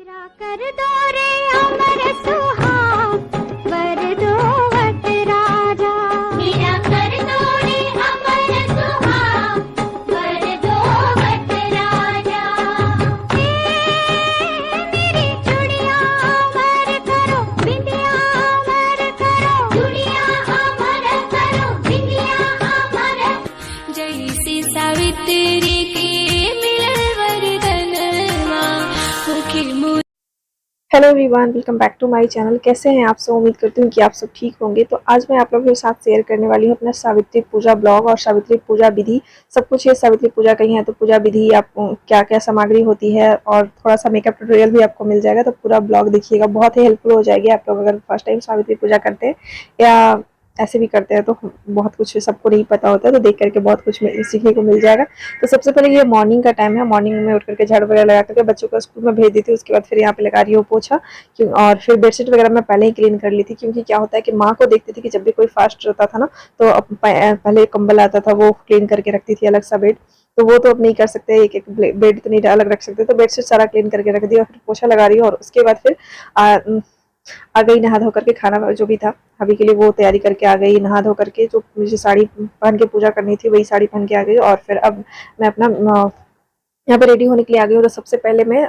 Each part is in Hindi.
मेरा कर दो रे अमर सुहाग वर दो वट राजा। मेरा कर दो रे अमर सुहाग वर दो वट राजा। मेरी चुड़िया अमर करो बिंदिया अमर करो। चुड़िया अमर करो बिंदिया अमर। जैसे सावित्री के मिलल वरदनवा होके hello everyone, welcome back to my channel. कैसे हैं आप सब? उम्मीद करती हूँ कि आप सब ठीक होंगे। तो आज मैं आप लोगों के साथ शेयर करने वाली हूँ अपना सावित्री पूजा ब्लॉग और सावित्री पूजा विधि सब कुछ। ये सावित्री पूजा कहीं है तो पूजा विधि आप क्या क्या सामग्री होती है और थोड़ा सा मेकअप ट्यूटोरियल भी आपको मिल जाएगा। तो पूरा ब्लॉग देखिएगा, बहुत ही हेल्पफुल हो जाएगी आप लोग अगर फर्स्ट टाइम सावित्री पूजा करते हैं या ऐसे भी करते हैं तो बहुत कुछ सबको नहीं पता होता है, तो देख करके बहुत कुछ सीखने को मिल जाएगा। तो सबसे पहले ये मॉर्निंग का टाइम है। मॉर्निंग में उठ करके झाड़ू वगैरह लगा करके बच्चों को स्कूल में भेज दी थी। उसके बाद फिर यहाँ पे लगा रही हूँ पोछा, और फिर बेडशीट वगैरह मैं पहले ही क्लीन कर ली थी, क्योंकि क्या होता है कि माँ को देखती थी कि जब भी कोई फास्ट होता था ना तो पहले कंबल आता था वो क्लीन करके रखती थी अलग सा बेड। तो वो तो अब नहीं कर सकते, एक एक बेड तो नहीं अलग रख सकते, तो बेडशीट सारा क्लीन करके रख दिया और फिर पोछा लगा रही हूँ। और उसके बाद फिर आ गई नहा धो करके। खाना जो भी था अभी के लिए वो तैयारी करके आ गई। नहा धो करके जो मुझे साड़ी पहन के पूजा करनी थी वही साड़ी पहन के आ गई। और फिर अब मैं अपना यहाँ पे रेडी होने के लिए आ गई हूँ। तो सबसे पहले मैं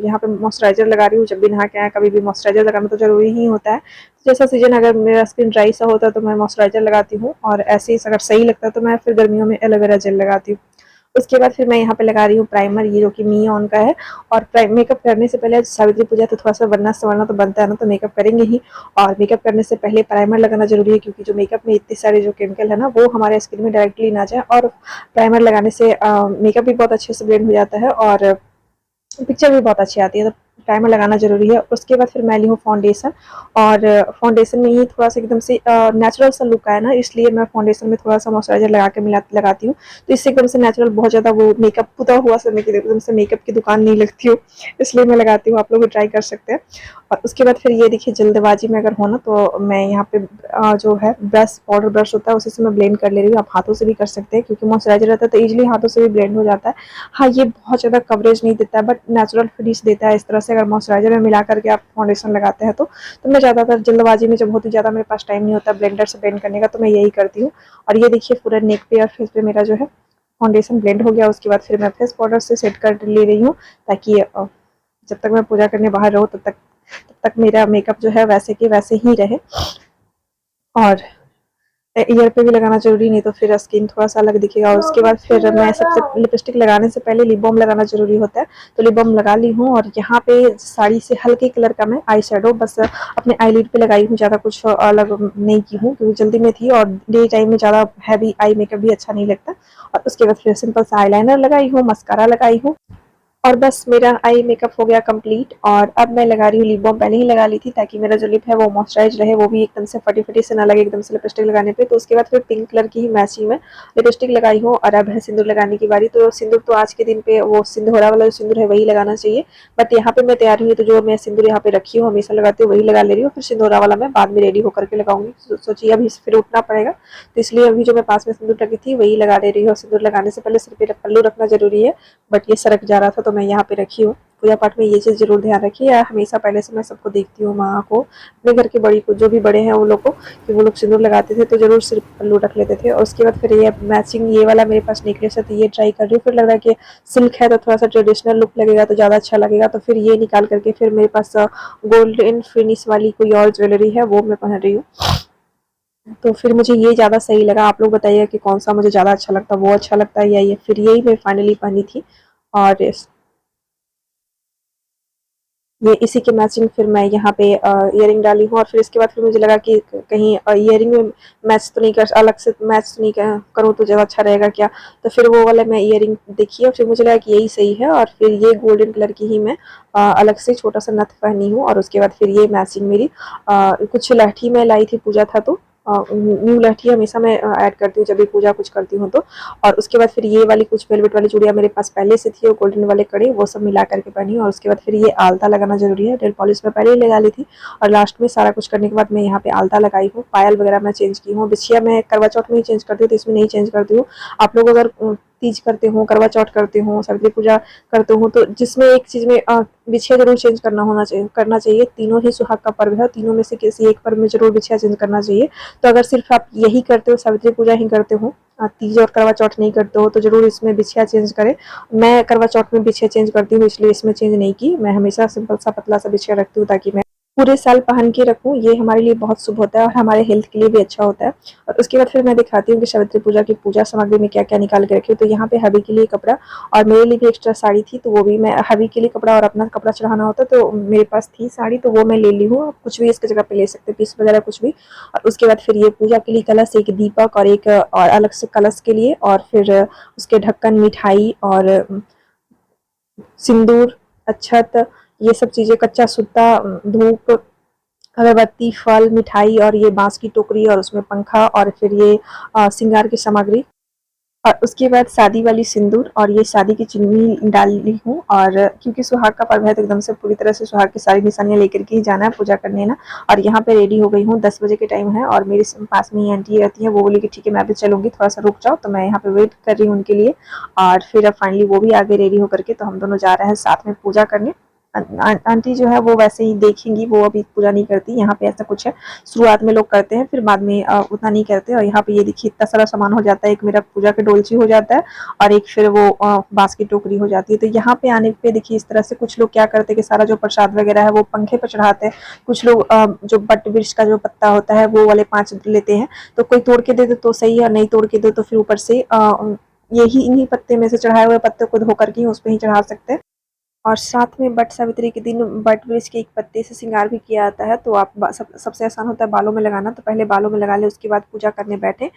यहाँ पे मॉइस्चराइजर लगा रही हूँ। जब भी नहा के आए कभी भी मॉइस्चराइजर लगाना तो जरूरी ही होता है। जैसा सीजन अगर मेरा स्किन ड्राई सा होता है तो मैं मॉइस्चराइजर लगाती हूँ, और ऐसे ही अगर सही लगता है तो मैं फिर गर्मियों में एलोवेरा जेल लगाती हूँ। उसके बाद फिर मैं यहाँ पे लगा रही हूँ प्राइमर, ये जो कि मी ऑन का है। और मेकअप करने से पहले सावित्री पूजा तो थोड़ा सा बनना संवरना तो बनता है ना, तो मेकअप करेंगे ही। और मेकअप करने से पहले प्राइमर लगाना जरूरी है, क्योंकि जो मेकअप में इतने सारे जो केमिकल है ना वो हमारे स्किन में डायरेक्टली ना जाए। और प्राइमर लगाने से मेकअप भी बहुत अच्छे से ब्लेंड हो जाता है और पिक्चर भी बहुत अच्छी आती है। तो प्राइमर लगाना जरूरी है। उसके बाद फिर मैं ली हूँ फाउंडेशन, और फाउंडेशन में ही थोड़ा सा एकदम से नेचुरल सा लुक आया ना, इसलिए मैं फाउंडेशन में थोड़ा सा मॉइस्चराइजर लगा के लगाती हूँ। तो इससे एकदम से नेचुरल, बहुत ज़्यादा वो मेकअप पुता हुआ समय की एकदम से मेकअप की दुकान नहीं लगती हो, इसलिए मैं लगाती हूँ। आप लोग भी ट्राई कर सकते हैं। और उसके बाद फिर ये देखिए, जल्दबाजी में अगर हो ना तो मैं यहाँ पे जो है ब्रश, पाउडर ब्रश होता है उसी से मैं ब्लेंड कर ले रही हूँ। आप हाथों से भी कर सकते हैं, क्योंकि मॉइस्चराइजर रहता है तो ईजिली हाथों से भी ब्लेंड हो जाता है। हाँ, ये बहुत ज़्यादा कवरेज नहीं देता है बट नेचुरल फिनिश देता है। इस तरह से अगर मॉइस्चराइजर में मिला करके आप फाउंडेशन लगाते हैं तो मैं ज़्यादातर जल्दबाजी में, जब बहुत ही ज़्यादा मेरे पास टाइम नहीं होता ब्लेंडर से ब्लेंड करने का, तो मैं यही करती हूँ। और ये देखिए पूरा नेक पे और फेस पे मेरा जो है फाउंडेशन ब्लेंड हो गया। उसके बाद फिर मैं फेस पाउडर से सेट कर ले रही हूँ, ताकि जब तक मैं पूजा करने बाहर रहूँ तब तक मेरा मेकअप जो है वैसे के वैसे ही रहे। और ईयर पे भी लगाना जरूरी, नहीं तो फिर स्किन थोड़ा सा अलग दिखेगा। और उसके बाद फिर मैं सबसे लिपस्टिक लगाने से पहले लिप बाम लगाना जरूरी होता है, तो लिप बाम लगा ली हूँ। और यहाँ पे साड़ी से हल्के कलर का मैं आई शेडो बस अपने आईलिड पे लगाई हूँ, ज़्यादा कुछ अलग नहीं की हूँ क्योंकि जल्दी में थी और डे टाइम में ज़्यादा हैवी आई मेकअप भी अच्छा नहीं लगता। और उसके बाद फिर सिंपल सा आईलाइनर लगाई हूँ, मस्कारा लगाई हूँ, और बस मेरा आई मेकअप हो गया कंप्लीट। और अब मैं लगा रही हूँ लिप बाम। पहले ही लगा ली थी ताकि मेरा जो लिप है वो मॉइस्चराइज रहे, वो भी एकदम से फटी फटी से ना लगे एकदम से लिपस्टिक लगाने पे। तो उसके बाद फिर पिंक कलर की ही मैचिंग में लिपस्टिक लगाई हूँ। और अब है सिंदूर लगाने की बारी। तो सिंदूर तो आज के दिन पे वो सिंदूरा वाला जो सिंदूर है वही लगाना चाहिए, बट यहाँ पे मैं तैयार हुई तो जो मैं सिंदूर यहाँ पे रखी हूँ हमेशा लगाती हूँ वही लगा ले रही हूँ। फिर सिंदूरा वाला मैं बाद में रेडी होकर के लगाऊंगी। सोचिए अभी फिर उठना पड़ेगा, तो इसलिए अभी जो मैं पास में सिंदूर रखी थी वही लगा ले रही हूँ। सिंदूर लगाने से पहले सिर पे पल्लू रखना जरूरी है, बट ये सरक जा रहा था तो मैं यहाँ पे रखी हूँ। पूजा पाठ में ये चीज़ जरूर ध्यान रखिए। या हमेशा पहले से मैं सबको देखती हूँ, माँ को, अपने घर की बड़ी को, जो भी बड़े हैं उन लोग को, कि वो लोग सिंदूर लगाते थे तो जरूर सिर पल्लू रख लेते थे। और उसके बाद फिर ये मैचिंग ये वाला मेरे पास नेकलेस है तो ये ट्राई कर रही हूँ। फिर लग रहा है कि सिल्क है तो थोड़ा सा ट्रेडिशनल लुक लगेगा तो ज़्यादा अच्छा लगेगा, तो फिर ये निकाल करके फिर मेरे पास गोल्डन फिनिश वाली कोई और ज्वेलरी है वो मैं पहन रही हूँ। तो फिर मुझे ये ज़्यादा सही लगा। आप लोग बताइए कि कौन सा मुझे ज़्यादा अच्छा लगता है, वो अच्छा लगता है या ये। फिर यही मैं फाइनली पहनी थी। और ये इसी के मैचिंग फिर मैं यहाँ पे इयरिंग डाली हूँ। और फिर इसके बाद फिर मुझे लगा कि कहीं इयरिंग में मैच तो नहीं कर, अलग से मैच तो नहीं करूँ तो ज़्यादा अच्छा रहेगा क्या, तो फिर वो वाला मैं इयरिंग देखी और फिर मुझे लगा कि यही सही है। और फिर ये गोल्डन कलर की ही मैं अलग से छोटा सा नथ पहनी हूँ। और उसके बाद फिर ये मैचिंग मेरी कुछ लहठी में लाई थी पूजा था तो न्यू लहठी हमेशा मैं ऐड करती हूँ जब भी पूजा कुछ करती हूँ तो। और उसके बाद फिर ये वाली कुछ वेलवेट वाली चूड़ियाँ मेरे पास पहले से थी और गोल्डन वाले कड़े वो सब मिला करके पहनी। और उसके बाद फिर ये आलता लगाना जरूरी है, नेल पॉलिश में पहले ही लगा ली थी और लास्ट में सारा कुछ करने के बाद मैं यहाँ पे आलता लगाई हूँ। पायल वगैरह मैं चेंज की हूँ, बिछिया मैं करवा चौथ में ही चेंज करती हूँ तो इसमें नहीं चेंज करती हूँ। आप लोग अगर तीज करते हो, करवा चौथ करते हो, सावित्री पूजा करते हो, तो जिसमें एक चीज़ में बिछिया ज़रूर चेंज करना चाहिए। तीनों ही सुहाग का पर्व है, तीनों में से किसी एक पर्व में ज़रूर बिछिया चेंज करना चाहिए। तो अगर सिर्फ आप यही करते हो, सावित्री पूजा ही करते हो, तीज और करवा चौथ नहीं करते हो, तो ज़रूर इसमें बिछिया चेंज करें। मैं करवा चौथ में बिछिया चेंज करती हूँ, इसलिए इसमें चेंज नहीं की। मैं हमेशा सिंपल सा पतला सा बिछिया रखती हूँ ताकि मैं पूरे साल पहन के रखूँ। ये हमारे लिए बहुत शुभ होता है और हमारे हेल्थ के लिए भी अच्छा होता है। और उसके बाद फिर मैं दिखाती हूँ कि सावित्री पूजा की पूजा सामग्री में क्या क्या निकाल के रखी हूँ। तो यहाँ पे हबी के लिए कपड़ा और मेरे लिए भी एक्स्ट्रा साड़ी थी, तो वो भी मैं, हबी के लिए कपड़ा और अपना कपड़ा चढ़ाना होता है, तो मेरे पास थी साड़ी, तो वो मैं ले ली हूँ। आप कुछ भी इसकी जगह पे ले सकते हैं, पीस वगैरह कुछ भी। और उसके बाद फिर ये पूजा के लिए कलश, एक दीपक और एक और अलग से कलश के लिए, और फिर उसके ढक्कन, मिठाई और सिंदूर, अक्षत, ये सब चीज़ें, कच्चा सूता, धूप, अगरबत्ती, फल, मिठाई और ये बांस की टोकरी और उसमें पंखा और फिर ये श्रृंगार की सामग्री, और उसके बाद शादी वाली सिंदूर और ये शादी की चुन्नी डाल ली हूँ। और क्योंकि सुहाग का पर्व है तो एकदम से पूरी तरह से सुहाग की सारी निशानियाँ लेकर के ही जाना है पूजा करने ना। और यहाँ पे रेडी हो गई हूँ, 10 बजे के टाइम है और मेरे पास में ही आंटी रहती है, वो बोली कि ठीक है मैं भी चलूँगी, थोड़ा सा रुक जाओ। तो मैं यहाँ पे वेट कर रही हूँ उनके लिए। और फिर अब फाइनली वो भी आगे रेडी होकर के, तो हम दोनों जा रहे हैं साथ में पूजा करने। आंटी जो है वो वैसे ही देखेंगी, वो अभी पूजा नहीं करती। यहाँ पे ऐसा कुछ है, शुरुआत में लोग करते हैं, फिर बाद में उतना नहीं करते। और यहाँ पे ये देखिए इतना सारा सामान हो जाता है, एक मेरा पूजा के डोलची हो जाता है और एक फिर वो बांस की टोकरी हो जाती है। तो यहाँ पे आने पे देखिए इस तरह से कुछ लोग क्या करते हैं कि सारा जो प्रसाद वगैरह है वो पंखे पर चढ़ाते हैं। कुछ लोग जो बट वृक्ष का जो पत्ता होता है वो वाले 5 लेते हैं, तो कोई तोड़ के दे दे तो सही है, नहीं तोड़ के दे तो फिर ऊपर से यही इन्हीं पत्ते में से चढ़ाए हुए पत्ते को धो करके उस पर ही चढ़ा सकते हैं। और साथ में बट सावित्री के दिन बट वृक्ष के एक पत्ते से श्रृंगार भी किया जाता है। तो आप सबसे आसान होता है बालों में लगाना, तो पहले बालों में लगा ले, उसके बाद पूजा करने बैठे।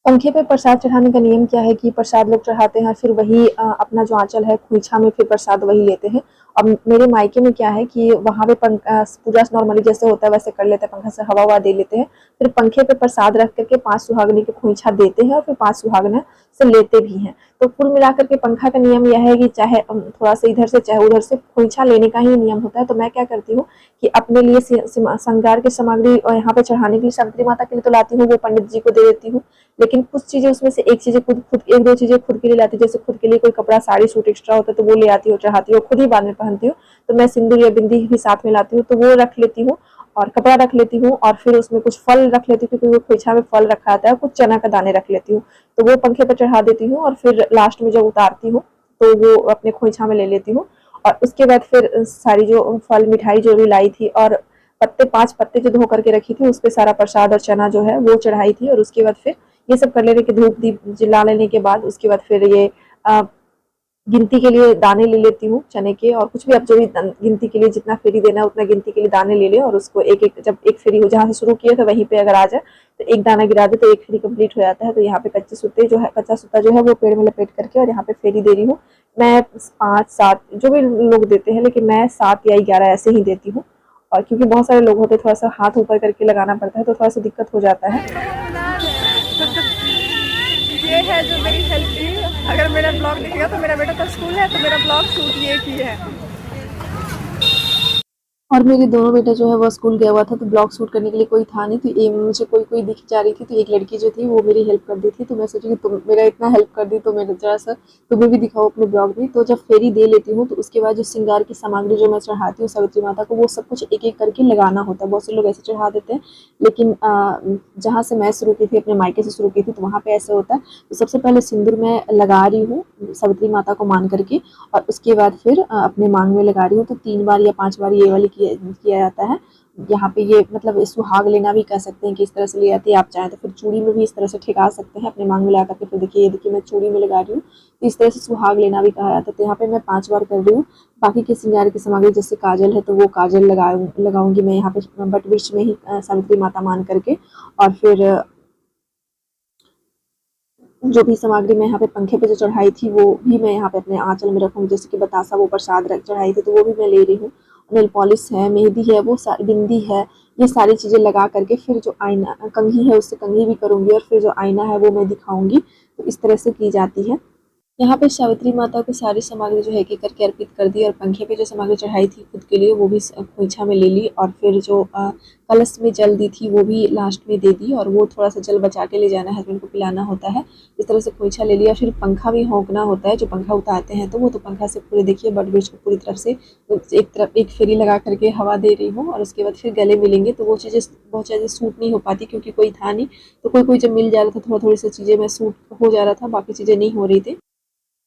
पंखे पे प्रसाद चढ़ाने का नियम क्या है कि प्रसाद लोग चढ़ाते हैं, फिर वही अपना जो आंचल है खोइछा में फिर प्रसाद वही लेते हैं। अब मेरे मायके में क्या है कि वहाँ पे पूजा नॉर्मली जैसे होता है वैसे कर लेते हैं, पंखा से हवा ववा दे लेते हैं, फिर पंखे पे प्रसाद रख करके 5 सुहागने के खोइछा देते हैं और फिर 5 सुहागने से लेते भी हैं। तो कुल मिलाकर के पंखा का नियम यह है कि चाहे थोड़ा सा इधर से चाहे उधर से खोइछा लेने का ही नियम होता है। तो मैं क्या करती हूँ कि अपने लिए श्रृंगार की सामग्री यहाँ पे चढ़ाने के लिए सावित्री माता के लिए तो लाती हूँ, वो पंडित जी को दे देती हूँ। लेकिन कुछ चीजें उसमें से एक चीजें खुद एक दो चीजें खुद के लिए लाती हूँ, जैसे खुद के लिए कोई कपड़ा, साड़ी, सूट एक्स्ट्रा होता है तो वो ले आती हूँ, चढ़ाती हूँ, खुद ही बाद में पहनती हूँ। तो मैं सिंदूर या बिंदी भी साथ में लाती हूँ, तो वो रख लेती हूँ और कपड़ा रख लेती हूँ और फिर उसमें कुछ फल रख लेती हूँ, क्योंकि वो खोइछा में फल रखा आता है, कुछ चना का दाने रख लेती हूँ, तो वो पंखे पर चढ़ा देती हूँ। और फिर लास्ट में जब उतारती हूँ तो वो अपने खोइछा में ले लेती हूँ। और उसके बाद फिर सारी जो फल, मिठाई जो भी लाई थी और पत्ते, 5 पत्ते जो धो करके रखी थी, उस पे सारा प्रसाद और चना जो है वो चढ़ाई थी। और उसके बाद फिर ये सब कर लेने के, धूप दीप जला लेने के बाद उसके बाद फिर ये गिनती के लिए दाने ले लेती हूँ चने के, और कुछ भी आप जो भी गिनती के लिए जितना फेरी देना है उतना गिनती के लिए दाने ले ले। और उसको एक एक, जब एक फेरी हो, जहाँ से शुरू किया था वहीं पे अगर आ जाए तो एक दाना गिरा दे तो एक फेरी कंप्लीट हो जाता है। तो यहाँ पे कच्चे सूते जो है, कच्चा सूता जो है वो पेड़ में लपेट करके और यहाँ पे फेरी दे रही हूँ। मैं 5 7 जो भी लोग देते हैं, लेकिन मैं 7 या 11 ऐसे ही देती हूँ। और क्योंकि बहुत सारे लोग होते हैं, थोड़ा सा हाथ ऊपर करके लगाना पड़ता है, तो थोड़ा सा दिक्कत हो जाता है। ये है जो मेरी हेल्प की। अगर मेरा ब्लॉग दिखेगा तो मेरा बेटा तो स्कूल है, तो मेरा ब्लॉग शूट ये की है। और मेरे दोनों बेटा जो है वो स्कूल गया हुआ था, तो ब्लॉग शूट करने के लिए कोई था नहीं, तो ये मुझे कोई दिख जा रही थी, तो एक लड़की जो थी वो मेरी हेल्प कर दी थी। तो मैं सोची कि तुम मेरा इतना हेल्प कर दी तो मेरा जरा सा तुम्हें भी दिखाओ अपने ब्लॉग में। तो जब फेरी दे लेती हूँ तो उसके बाद जो श्रृंगार की सामग्री जो मैं चढ़ाती हूँ सावित्री माता को, वो सब कुछ एक एक करके लगाना होता है। बहुत से लोग ऐसे चढ़ा देते हैं, लेकिन जहाँ से मैं शुरू की थी, अपने मायके से शुरू की थी, तो वहाँ पे ऐसे होता है। तो सबसे पहले सिंदूर मैं लगा रही हूँ सावित्री माता को मान करके, और उसके बाद फिर अपने मांग में लगा रही हूँ। तो 3 बार या 5 बार ये वाली किया जाता है। यहाँ पे ये मतलब सुहाग लेना भी कह सकते हैं कि इस तरह से ले जाती है। आप चाहें तो फिर चूड़ी में भी इस तरह से ठेका सकते हैं, अपने मांग में लगा करके। फिर देखिए, ये देखिए मैं चूड़ी में लगा रही हूँ, तो इस तरह से सुहाग लेना भी कहा जाता है। तो यहाँ पे मैं 5 बार कर रही हूँ। बाकी के श्रृंगार की सामग्री जैसे काजल है, तो वो काजल लगाऊंगी मैं यहाँ पे बट वृक्ष में ही सावित्री माता मान करके। और फिर जो भी सामग्री मैं यहाँ पे पंखे पे जो चढ़ाई थी वो भी मैं यहाँ पे अपने आंचल में रखूँगी। जैसे कि बतासा वो प्रसाद चढ़ाई थी, तो वो भी मैं ले रही हूँ। नेल पॉलिश है, मेहंदी है, वो बिंदी है, ये सारी चीज़ें लगा करके फिर जो आईना कंघी है उससे कंघी भी करूँगी, और फिर जो आईना है वो मैं दिखाऊंगी। तो इस तरह से की जाती है। यहाँ पे सावित्री माता को सारी सामग्री जो है एक एक करके अर्पित कर दी और पंखे पे जो सामग्री चढ़ाई थी खुद के लिए वो भी खोइछा में ले ली और फिर जो कलश में जल दी थी वो भी लास्ट में दे दी और वो थोड़ा सा जल बचा के ले जाना है, हस्बैंड को पिलाना होता है। इस तरह से खोइछा ले लिया। फिर पंखा भी होंकना होता है, जो पंखा उतारते हैं तो वो तो पंखा से पूरे देखिए बट ब्रिज को पूरी तरफ से एक फेरी लगा करके हवा दे रही हूँ और उसके बाद फिर गले मिलेंगे तो वो चीज़ें बहुत ज़्यादा सूट नहीं हो पाती क्योंकि कोई था नहीं, तो कोई जब मिल जा रहा था थोड़ी सी चीज़ें मैं सूट हो जा रहा था, बाकी चीज़ें नहीं हो रही थी।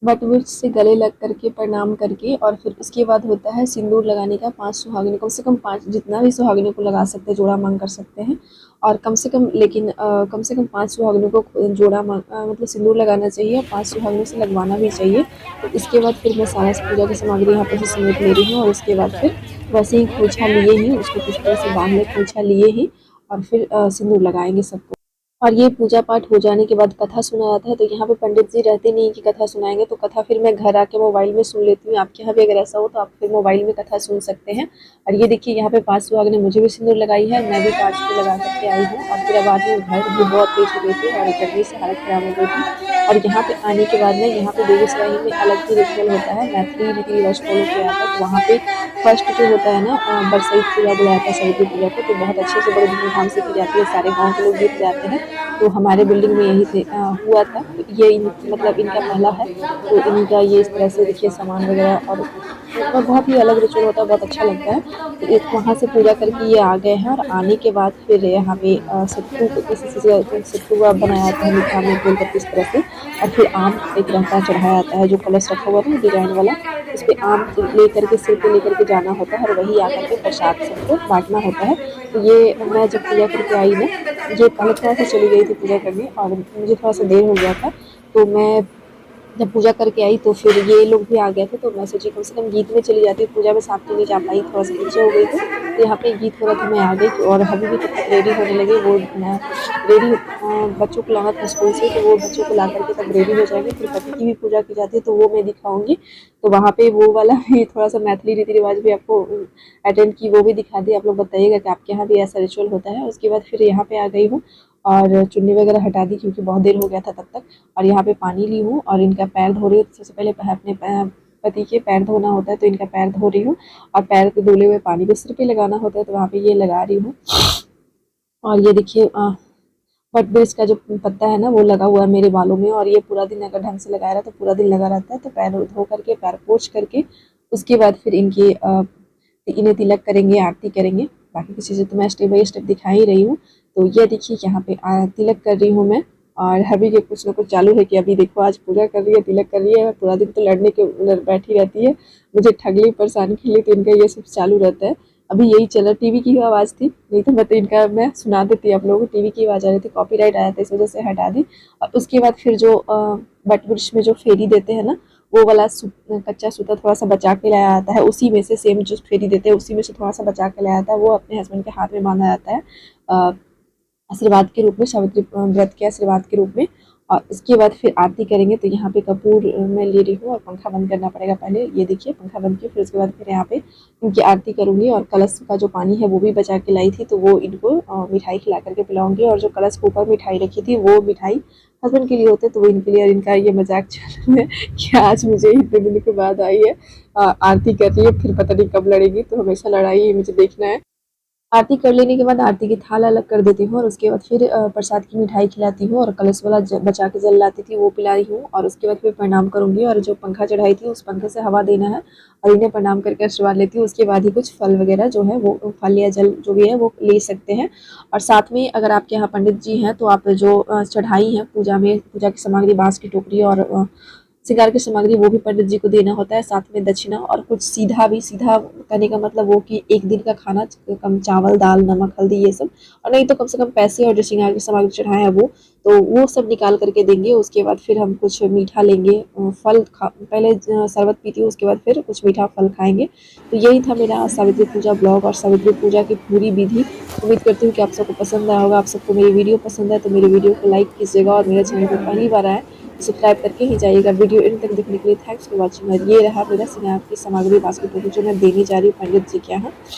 बट वृक्ष से गले लग करके प्रणाम करके और फिर उसके बाद होता है सिंदूर लगाने का। 5 सुहागिनों, कम से कम 5 जितना भी सुहागिनों को लगा सकते हैं, जोड़ा मांग कर सकते हैं और कम से कम लेकिन कम से कम 5 सुहागिनों को जोड़ा मांग मतलब सिंदूर लगाना चाहिए और 5 सुहागिनों से लगवाना भी चाहिए। तो इसके बाद फिर मैं सारा पूजा की सामग्री यहाँ पर से समेट ले रही हूँ और उसके बाद फिर वैसे ही खोइछा लिए ही उसको किस तरह से बांध ले, खोइछा लिए ही और फिर सिंदूर लगाएंगे सबको। और ये पूजा पाठ हो जाने के बाद कथा सुना जाता है। तो यहाँ पे पंडित जी रहते नहीं कि कथा सुनाएंगे, तो कथा फिर मैं घर आके मोबाइल में सुन लेती हूँ। आपके यहाँ भी अगर ऐसा हो तो आप फिर मोबाइल में कथा सुन सकते हैं। और ये देखिए यहाँ पे 5 सुहाग ने मुझे भी सिंदूर लगाई है, मैं भी 5 को लगा करके आई हूँ और फिर अब आती हूँ घर। भी बहुत तेज हो गई थी और गर्मी से हालत खराब हो गई थी। और यहाँ पे आने के बाद में यहाँ पे बेगूसराय में अलग ही रिचुअल होता है, मैथिली रीति रिवाज फॉलो किया जाता है। तो वहाँ पे फर्स्ट जो होता है ना बरसाइत पूजा बुलाया था सावित्री पूजा को, तो बहुत अच्छे से बड़े धूमधाम से की जाती है, सारे गाँव के लोग जीत जाते हैं। तो हमारे बिल्डिंग में यही से हुआ था। ये मतलब इनका पहला है, तो इनका ये इस तरह से देखिए सामान वगैरह और बहुत ही अलग रिचुअल होता है, बहुत अच्छा लगता है। तो एक वहाँ से पूजा करके ये आ गए हैं और आने के बाद फिर यहाँ पे सत्तू किसी चीज़ सत्तू बनाया जाता है मीठा में बोल करके इस तरह से। और फिर आम एक रहता चढ़ाया जाता है, जो कलश रखा हुआ है डिजाइन वाला, उस पर आम लेकर के सिर पे लेकर के जाना होता है और वही आकर के प्रसाद सबको बांटना होता है। तो ये मैं जब पूजा करके आई ना, ये पहले थोड़ा सा चली गई थी पूजा करने और मुझे थोड़ा सा देर हो गया था, तो मैं जब पूजा करके आई तो फिर ये लोग भी आ गए थे। तो मैं सोची कम से कम गीत में चली जाती, पूजा में साथ में नहीं जा पाई, थोड़ा सा पीछे हो गई थी। तो यहाँ पे गीत हो रहा था, मैं आ गई और अभी भी तब तक रेडी होने लगे। वो रेडी बच्चों को लाना था स्कूल से, तो वो बच्चों को ला करके तब रेडी हो जाएंगे। फिर पति की भी पूजा की जाती है तो वो मैं दिखाऊंगी। तो वहाँ पे वो वाला भी थोड़ा सा मैथिली रीति रिवाज भी आपको अटेंड की, वो भी दिखा दी। आप लोग बताइएगा कि आपके यहाँ भी ऐसा रिचुअल होता है। उसके बाद फिर यहाँ पे आ गई हूँ और चुन्नी वगैरह हटा दी क्योंकि बहुत देर हो गया था तब तक। और यहाँ पे पानी ली हूँ और इनका पैर धो रही हूँ। सबसे पहले अपने पति के पैर धोना होता है, तो इनका पैर धो रही हूँ और पैर को धुले हुए पानी को सिर पे लगाना होता है, तो वहाँ पे ये लगा रही हूँ। और ये देखिए बटब्रिज का जो पत्ता है ना वो लगा हुआ है मेरे बालों में, और ये पूरा दिन अगर ढंग से लगाया रहा तो पूरा दिन लगा रहता है। तो पैर धो करके पैर पोंछ करके उसके बाद फिर इनके इन्हें तिलक करेंगे, आरती करेंगे। बाकी की चीज़ें तो मैं स्टेप बाई स्टेप दिखा ही रही हूँ। तो ये देखिए यहाँ पे तिलक कर रही हूँ मैं, और अभी के कुछ ना कुछ चालू है कि अभी देखो आज पूजा कर रही है, तिलक कर रही है, पूरा दिन तो लड़ने के बैठी रहती है, मुझे ठगली परेशान के लिए, तो इनका ये सब चालू रहता है। अभी यही चला, टीवी की आवाज़ थी, नहीं तो मतलब इनका मैं सुना देती आप लोगों को। टीवी की आवाज़ आ रही थी, कॉपीराइट आया था, इस वजह से हटा दी। और उसके बाद फिर जो बटवृक्ष में जो फेरी देते हैं ना, वो वाला कच्चा सूता थोड़ा सा बचा के लाया जाता है, उसी में से सेम जो फेरी देते हैं उसी में से थोड़ा सा बचा के लाया जाता है, वो अपने हस्बैंड के हाथ में बांधा जाता है आशीर्वाद के रूप में, सावित्री व्रत के आशीर्वाद के रूप में। और इसके बाद फिर आरती करेंगे। तो यहाँ पे कपूर मैं ले रही हूँ और पंखा बंद करना पड़ेगा पहले, ये देखिए पंखा बंद किया। फिर उसके बाद फिर यहाँ पे इनकी आरती करूँगी और कलश का जो पानी है वो भी बचा के लाई थी, तो वो इनको मिठाई खिला करके पिलाऊंगी। और जो कलश के ऊपर मिठाई रखी थी वो मिठाई हस्बैंड के लिए होते, तो वो इनके लिए। और इनका ये मजाक चल रहा है कि आज मुझे इतने दिन के बाद आई है, आरती कर रही है, फिर पता नहीं कब लड़ेगी, तो हमेशा लड़ाई ही मुझे देखना है। आरती कर लेने के बाद आरती की थाल अलग कर देती हूँ और उसके बाद फिर प्रसाद की मिठाई खिलाती हूँ और कलश वाला बचा के जल लाती थी वो पिला रही हूँ। और उसके बाद फिर प्रणाम करूँगी और जो पंखा चढ़ाई थी उस पंखे से हवा देना है और इन्हें प्रणाम करके आशीर्वाद लेती हूँ। उसके बाद ही कुछ फल वगैरह जो है वो फल या जल जो भी है वो ले सकते हैं। और साथ में अगर आपके यहाँ पंडित जी हैं तो आप जो चढ़ाई है पूजा में, पूजा की सामग्री, बाँस की टोकरी और श्रृंगार की सामग्री, वो भी पंडित जी को देना होता है। साथ में दक्षिणा और कुछ सीधा भी, सीधा करने का मतलब वो कि एक दिन का खाना, कम चावल दाल नमक हल्दी ये सब, और नहीं तो कम से कम पैसे और जो श्रृंगार की सामग्री चढ़ाए हैं वो सब निकाल करके देंगे। उसके बाद फिर हम कुछ मीठा लेंगे, फल पहले शरबत पीती हूँ, उसके बाद फिर कुछ मीठा फल खाएंगे। तो यही था मेरा सावित्री पूजा ब्लॉग और सावित्री पूजा की पूरी विधि। उम्मीद करती हूँ कि आप सबको पसंद आया होगा। आप सबको मेरी वीडियो पसंद है तो मेरी वीडियो को लाइक कीजिएगा और मेरे चैनल पर पहली बार आए सब्सक्राइब करके ही जाइएगा। वीडियो एंड तक देखने के लिए थैंक्स फॉर वॉचिंग। और ये रहा मेरा श्रृंगार की सामग्री बास्केट जो मैं देने जा रही हूँ पंडित जी के यहाँ।